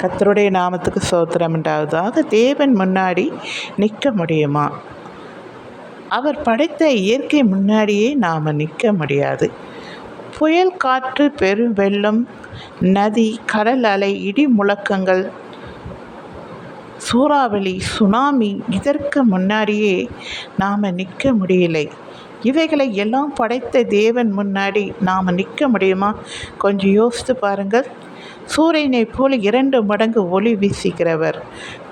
கர்த்தருடைய நாமத்துக்கு ஸ்தோத்திரம் உண்டாவதாக. தேவன் முன்னாடி நிற்க முடியுமா? அவர் படைத்த இயற்கை முன்னாடியே நாம் நிற்க முடியாது. புயல், காற்று, பெரும் வெள்ளம், நதி, கடல் அலை, இடி முழக்கங்கள், சூறாவளி, சுனாமி, இதற்கு முன்னாடியே நாம் நிற்க முடியலை. இவைகளை எல்லாம் படைத்த தேவன் முன்னாடி நாம் நிற்க முடியுமா? கொஞ்சம் யோசித்து பாருங்கள். சூரியனை போல் 2 மடங்கு ஒளி வீசுகிறவர்,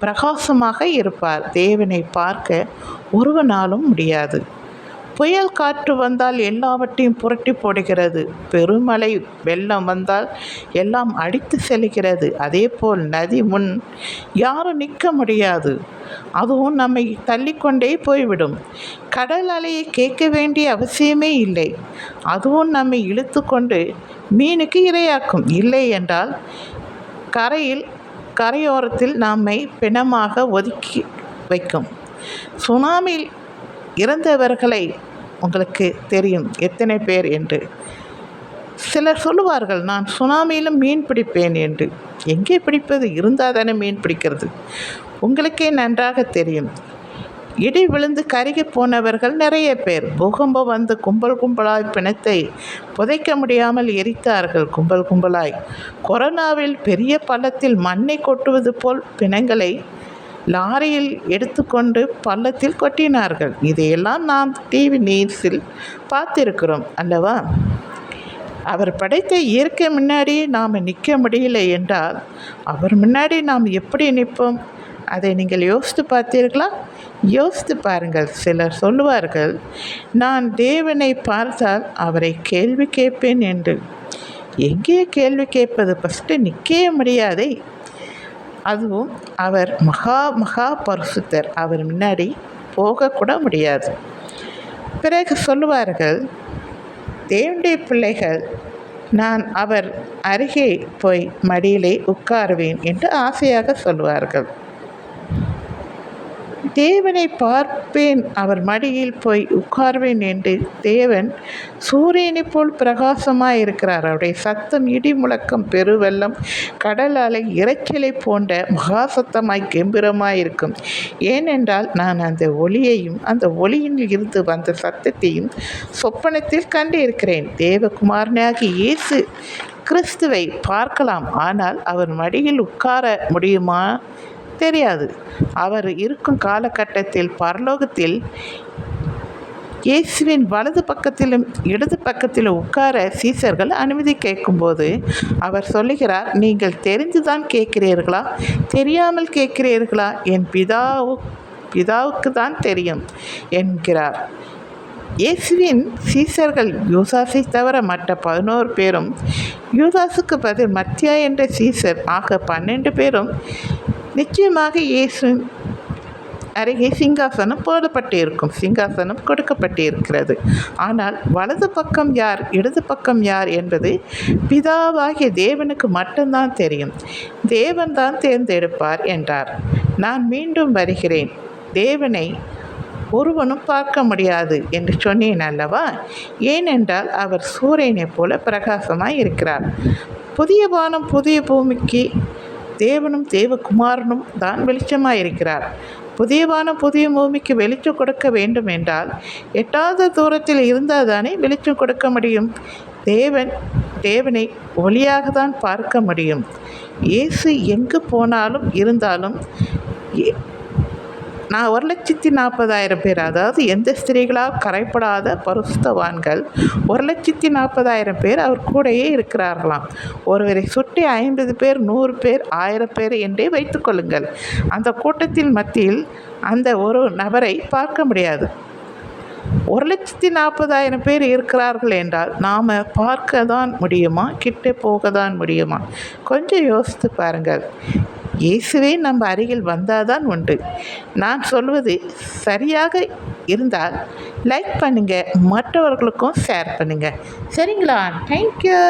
பிரகாசமாக இருப்பார். தேவனை பார்க்க ஒருவனாலும் முடியாது. புயல், காற்று வந்தால் எல்லாவற்றையும் புரட்டி போடுகிறது. பெருமழை, வெள்ளம் வந்தால் எல்லாம் அடித்து செல்கிறது. அதே போல் நதி முன் யாரும் நிற்க முடியாது. அதுவும் நம்மை தள்ளிக்கொண்டே போய்விடும். கடல் அலையை கேட்க வேண்டிய அவசியமே இல்லை. அதுவும் நம்மை இழுத்து கொண்டு மீனுக்கு இரையாக்கும். இல்லை என்றால் கரையோரத்தில் நம்மை பிணமாக ஒதுக்கி வைக்கும். சுனாமியில் இறந்தவர்களை உங்களுக்கு தெரியும் எத்தனை பேர் என்று. சிலர் சொல்லுவார்கள், நான் சுனாமியிலும் மீன் பிடிப்பேன் என்று. எங்கே பிடிப்பது? இருந்தால் தானே மீன் பிடிக்கிறது. உங்களுக்கே நன்றாக தெரியும். இடி விழுந்து கருகி போனவர்கள் நிறைய பேர். பூகம்பம் வந்து கும்பல் கும்பலாய் பிணத்தை புதைக்க முடியாமல் எரித்தார்கள். கும்பல் கும்பலாய் கொரோனாவில் பெரிய பள்ளத்தில் மண்ணை கொட்டுவது போல் பிணங்களை லாரியில் எடுத்துக்கொண்டு பள்ளத்தில் கொட்டினார்கள். இதையெல்லாம் நாம் டிவி நியூஸில் பார்த்திருக்கிறோம் அல்லவா? அவர் படைத்த இயற்கை முன்னாடி நாம் நிற்க முடியலை என்றால் அவர் முன்னாடி நாம் எப்படி நிற்போம்? அதை நீங்கள் யோசித்து பார்த்தீர்களா? யோசித்து பாருங்கள். சிலர் சொல்லுவார்கள், நான் தேவனை பார்த்தால் அவரை கேள்வி கேட்பேன் என்று. எங்கே கேள்வி கேட்பது? ஃபஸ்ட்டு நிற்கவே முடியாதே. அதுவும் அவர் மகா பரிசுத்தர். அவர் முன்னாடி போகக்கூட முடியாது. பிறகு சொல்லுவார்கள், தேவனுடைய பிள்ளைகள், நான் அவர் அருகே போய் மடியிலே உட்காருவேன் என்று ஆசையாக சொல்லுவார்கள். தேவனை பார்ப்பேன், அவர் மடியில் போய் உட்கார்வேன் என்று. தேவன் சூரியனை போல் பிரகாசமாக இருக்கிறார். அவருடைய சத்தம் இடி முழக்கம், பெருவெள்ளம், கடல் அலை, இரைச்சலை போன்ற மகா சத்தமாய் கம்பீரமாய் இருக்கும். ஏனென்றால் நான் அந்த ஒளியையும் அந்த ஒளியில் இருந்து வந்த சத்தத்தையும் சொப்பனத்தில் கண்டு இருக்கிறேன். தேவகுமாரனாகி இயேசு கிறிஸ்துவை பார்க்கலாம். ஆனால் அவர் மடியில் உட்கார முடியுமா? தெரியாது. அவர் இருக்கும் காலகட்டத்தில் பரலோகத்தில் இயேசுவின் வலது பக்கத்திலும் இடது பக்கத்திலும் உட்கார சீசர்கள் அனுமதி கேட்கும்போது அவர் சொல்லுகிறார், நீங்கள் தெரிந்துதான் கேட்கிறீர்களா, தெரியாமல் கேட்கிறீர்களா? என் பிதாவுக்கு தான் தெரியும் என்கிறார். இயேசுவின் சீசர்கள் யூதாசை தவிர மற்ற 11 பேரும், யூதாசுக்கு பதில் மத்தியா என்ற சீசர் ஆக 12 பேரும் நிச்சயமாக இயேசு அருகே சிங்காசனம் போடப்பட்டிருக்கும். சிங்காசனம் கொடுக்கப்பட்டிருக்கிறது. ஆனால் வலது பக்கம் யார், இடது பக்கம் யார் என்பது பிதாவாகிய தேவனுக்கு மட்டும்தான் தெரியும். தேவன் தான் தேர்ந்தெடுப்பார் என்றார். நான் மீண்டும் வருகிறேன். தேவனை ஒருவனும் பார்க்க முடியாது என்று சொன்னேன் அல்லவா? ஏனென்றால் அவர் சூரியனை போல பிரகாசமாய் இருக்கிறார். புதிய வானம் புதிய பூமிக்கு தேவனும் தேவகுமாரனும் தான் வெளிச்சமாக இருக்கிறார். புதிய வானம் புதிய பூமிக்கு வெளிச்சம் கொடுக்க வேண்டும் என்றால் எட்டாவது தூரத்தில் இருந்தால் தானே வெளிச்சம் கொடுக்க முடியும். தேவனை ஒளியாக தான் பார்க்க முடியும். இயேசு எங்கு போனாலும் இருந்தாலும் நான் 1,40,000 பேர், அதாவது எந்த ஸ்திரீகளால் கரைப்படாத பரிசுத்தவான்கள் 1,40,000 பேர் அவர் கூடையே இருக்கிறார்களாம். ஒருவரை சுற்றி 50 பேர், 100 பேர், 1000 பேர் என்றே வைத்துக்கொள்ளுங்கள். அந்த கூட்டத்தின் மத்தியில் அந்த ஒரு நபரை பார்க்க முடியாது. 1,40,000 பேர் இருக்கிறார்கள் என்றால் நாம் பார்க்க தான் முடியுமா? கிட்டே போக தான் முடியுமா? கொஞ்சம் யோசித்து பாருங்கள். இயேசுவே நம்ம அருகில் வந்தாதான் உண்டு. நான் சொல்வது சரியாக இருந்தால் லைக் பண்ணுங்கள், மற்றவர்களுக்கும் ஷேர் பண்ணுங்கள். சரிங்களா? தேங்க்யூ.